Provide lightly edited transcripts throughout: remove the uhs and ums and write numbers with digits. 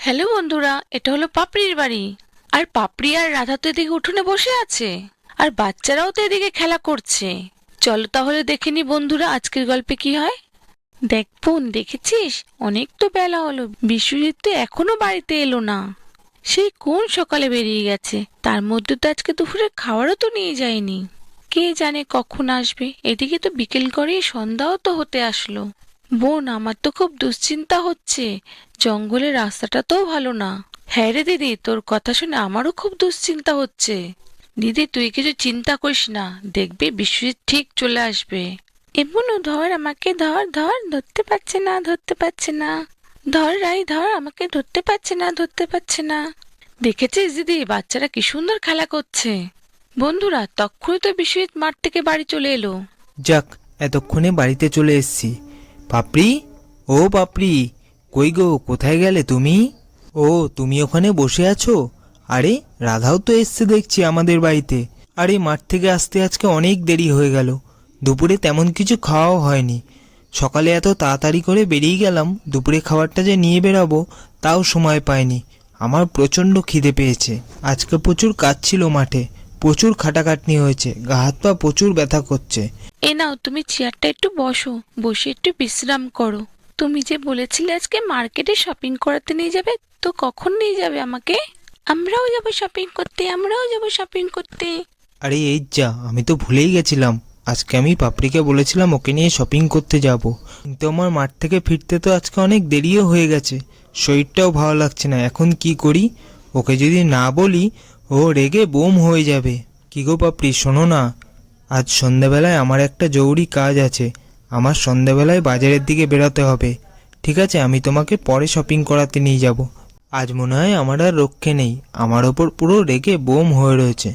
Hello বন্ধুরা, এটা হলো পাপড়ির বাড়ি। আর পাপড়ি আর রাধা তো এদিকে উঠোনে বসে আছে, আর বাচ্চারাও তো এদিকে খেলা করছে। চলো তাহলে দেখে নি বন্ধুরা আজকের গল্পে কি হয়। দেখ বোন, দেখেছিস অনেক তো বেলা হলো, বিশ্বজিৎ তো এখনো বাড়িতে এলো না। সেই কোন সকালে বেরিয়ে গেছে, তার মধ্যে তো আজকে দুপুরে খাবারও তো নিয়ে যায়নি। কে জানে কখন আসবে, এদিকে তো বিকেল করেই সন্ধ্যাও তো হতে আসলো। বোন, আমার তো খুব দুশ্চিন্তা হচ্ছে, জঙ্গলের রাস্তাটা তো ভালো না। হ্যাঁ রে দিদি, তোর কথা শুনে আমারও খুব দুশ্চিন্তা হচ্ছে। দিদি তুই কিছু চিন্তা করিস না, দেখবি বিশ্বজিৎ ঠিক চলে আসবে। এমনও ধর, আমাকে ধর ধর, ধরতে পারছে না ধরতে পারছে না। ধর রাই ধর, আমাকে ধরতে পারছে না ধরতে পারছে না। দেখেছিস দিদি, বাচ্চারা কি সুন্দর খেলা করছে। বন্ধুরা, তখনই তো বিশ্বজিৎ মাঠ থেকে বাড়ি চলে এলো। যাক, এতক্ষণে বাড়িতে চলে এসেছি। পাপড়ি, ও পাপড়ি, কই গো, কোথায় গেলে তুমি? ও, তুমি ওখানে বসে আছো? আরে, রাধাও তো এসছে দেখছি আমাদের বাড়িতে। আরে, মাঠ থেকে আসতে আজকে অনেক দেরি হয়ে গেল। দুপুরে তেমন কিছু খাওয়াও হয়নি। সকালে এত তাড়াতাড়ি করে বেরিয়ে গেলাম, দুপুরে খাবারটা যে নিয়ে বেরাবো তাও সময় পাইনি। আমার প্রচণ্ড খিদে পেয়েছে। আজকে প্রচুর কাজ ছিল মাঠে, প্রচুর খাটাখাটনি হয়েছে, গা হাত পা প্রচুর ব্যথা করছে। এ নাও, তুমি চেয়ারটা একটু বসো, বসে একটু বিশ্রাম করো। তুমি যে বলেছিলে আজকে মার্কেটে শপিং করাতে নিয়ে যাবে, তো কখন নিয়ে যাবে আমাকে? আমরাও যাবো শপিং করতে, আমরাও যাবো শপিং করতে। আরে এই যা, আমি তো ভুলেই গেছিলাম। আজকে আমি পাপড়িকে বলেছিলাম ওকে নিয়ে শপিং করতে যাব, কিন্তু আমার মাঠ থেকে ফিরতে তো আজকে অনেক দেরিও হয়ে গেছে। শরীরটাও ভালো লাগছে না, এখন কি করি? ওকে যদি না বলি ও রেগে বোম হয়ে যাবে। কি গো পাপড়ি, শোনো না, আজ সন্ধেবেলায় আমার একটা জরুরি কাজ আছে। আমার সন্ধেবেলায় বাজারের দিকে বেরোতে হবে। ঠিক আছে, আমি তোমাকে পরে শপিং করাতে নিয়ে যাব। আজ মনে হয় আমার আর রক্ষে নেই, আমার ওপর পুরো রেগে বোম হয়ে রয়েছে।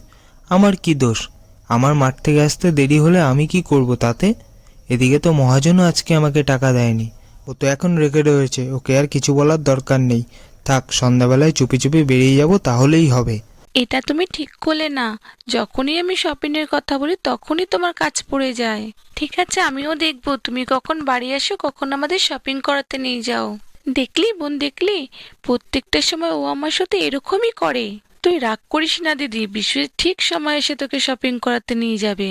আমার কি দোষ? আমার মাঠ থেকে আসতে দেরি হলে আমি কি করব তাতে? এদিকে তো মহাজনও আজকে আমাকে টাকা দেয়নি। ও তো এখন রেগে রয়েছে, ওকে আর কিছু বলার দরকার নেই। থাক, সন্ধ্যাবেলায় চুপি চুপি বেরিয়ে যাব, তাহলেই হবে। এটা তুমি ঠিক করলে না, যখনই আমি শপিং এর কথা বলি তখনই তোমার কাজ পড়ে যায়। ঠিক আছে, আমিও দেখবো তুমি কখন বাড়ি আসো, কখন আমাদের শপিং করাতে নিয়ে যাও। দেখলি বোন, দেখলি প্রত্যেকটা সময় ও আমার সাথে এরকমই করে। তুই রাগ করিস না দিদি, বিশ্বজিৎ ঠিক সময় এসে তোকে শপিং করাতে নিয়ে যাবে,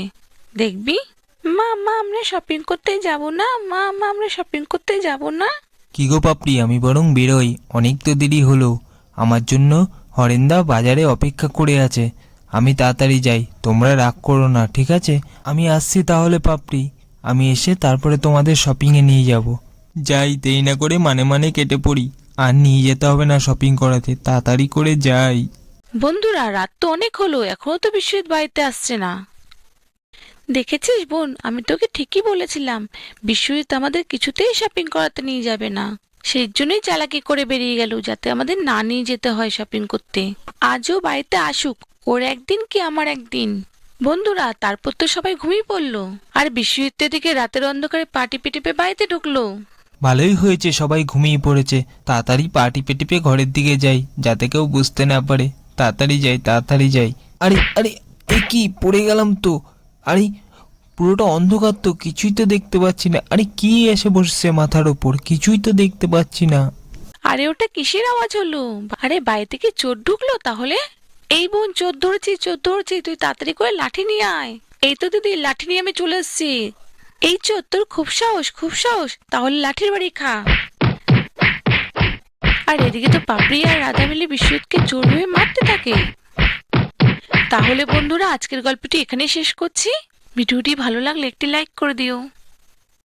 দেখবি। মা মা, আমরা শপিং করতে যাব না? মা মা, আমরা শপিং করতে যাব না? কি গো পাপড়ি, আমি বরং বেরোই, অনেক তো দেরি হলো। আমার জন্য হরেন্দা বাজারে অপেক্ষা করে আছে। আমি তাড়াতাড়ি যাই, তোমরা রাগ করো না, ঠিক আছে? আমি আসছি তাহলে পাপড়ি, আমি এসে তারপরে তোমাদের শপিংয়ে নিয়ে যাব। যাই, দেরি না করে মানে মানে কেটে পড়ি। আর নিয়ে যেতে হবে না শপিং করাতে, তাড়াতাড়ি করে যাই। বন্ধুরা, রাত তো অনেক হলো, এখনো তো বিশ্বজিৎ বাড়িতে আসছে না। দেখেছিস বোন, আমি তোকে ঠিকই বলেছিলাম, বিশ্বজিৎ আমাদের কিছুতেই শপিং করাতে নিয়ে যাবে না। সেই জন্যই চালাকি করে বেরিয়ে গেল, যাতে আমাদের না নিয়ে যেতে হয় শপিং করতে। আজও বাড়িতে আসুক, ওর একদিন কি আমার একদিন। বন্ধুরা, তারপর তো সবাই ঘুমিয়ে পড়লো, আর বিশ্বজিৎ দিকে রাতের অন্ধকারে পা টিপে টিপে বাড়িতে ঢুকলো। ভালোই হয়েছে সবাই ঘুমিয়ে পড়েছে, তাড়াতাড়ি পা টিপে টিপে ঘরের দিকে যাই, যাতে কেউ বুঝতে না পারে। তাড়াতাড়ি যাই, তাড়াতাড়ি যাই। আরে আরে, এ কি, পড়ে গেলাম তো। আরে, পুরোটা অন্ধকার তো, কিছুই তো দেখতে পাচ্ছি না। আরে, কি এসে বসছে মাথার ওপর, কিছুই তো দেখতে পাচ্ছি না। আরে ওটা কিসের আওয়াজ হলো? আরে বাড়িতে কি চোর ঢুকলো তাহলে? এই বোন, চোর ধরেছি চোর ধরেছি, তুই তাড়াতাড়ি করে লাঠি নিয়ে আয়। এই তো দিদি, লাঠি নিয়ে আমি চলে এসেছি। এই চোর, তোর খুব সাহস খুব সাহস, তাহলে লাঠির বাড়ি খা। আর এদিকে তো পাপড়ি আর রাধা মিলে বিশ্বজিৎকে চোর ভেবে মারতে থাকে। তাহলে বন্ধুরা, আজকের গল্পটি এখানেই শেষ করছি। ভিডিওটি ভালো লাগলে একটি লাইক করে দিও।